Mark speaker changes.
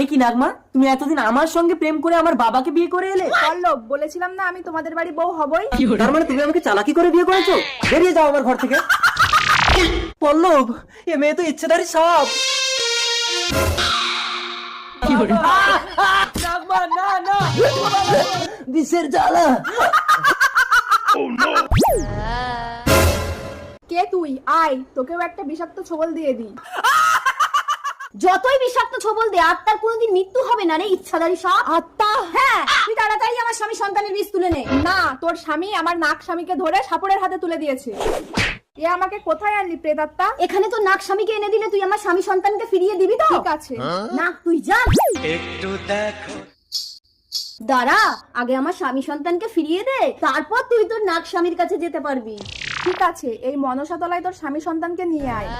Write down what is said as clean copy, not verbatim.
Speaker 1: এ কি নাগমা, তুমি এতদিন আমার সঙ্গে প্রেম করে আমার বাবাকে বিয়ে করে এলে?
Speaker 2: পল্লব, বলেছিলাম না আমি তোমাদের বাড়ি বউ হবই।
Speaker 1: তার মানে তুমি আমাকে চালাকি করে বিয়ে করেছো? বেরিয়ে যাও আমার ঘর থেকে। পল্লব, এ মেয়ে তো ইচ্ছেদারি সাপ। নাগমা, না না, বিষের জ্বালা।
Speaker 2: কে তুই? আয়, তোকেও একটা বিষাক্ত ছোবল দিয়ে দিই।
Speaker 3: যতই বিষাক্ত ছোবল দে, আত্মার কোনোদিন মৃত্যু হবে না রে ইচ্ছাধারী সাপ।
Speaker 2: আত্মা?
Speaker 3: হ্যাঁ, তুই তাড়াতাড়ি আমার স্বামী সন্তানের বীজ তুলে নে।
Speaker 2: না, তোর স্বামী আমার নাক স্বামীকে ধরে সাপুড়ের হাতে তুলে দিয়েছে। এ আমাকে কোথায় আনলি প্রেতাত্মা?
Speaker 3: এখানে তো নাক স্বামীকে এনে দিলে তুই আমার স্বামী সন্তানকে ফিরিয়ে দিবি তো?
Speaker 2: ঠিক আছে।
Speaker 3: না, তুই যা। একটু দেখো। দাঁড়া, আগে আমার স্বামী সন্তানকে ফিরিয়ে দে, তারপর তুই তোর নাক স্বামীর কাছে যেতে পারবি।
Speaker 2: ঠিক আছে, এই মনসা তলায় তোর স্বামী সন্তানকে নিয়ে আয়।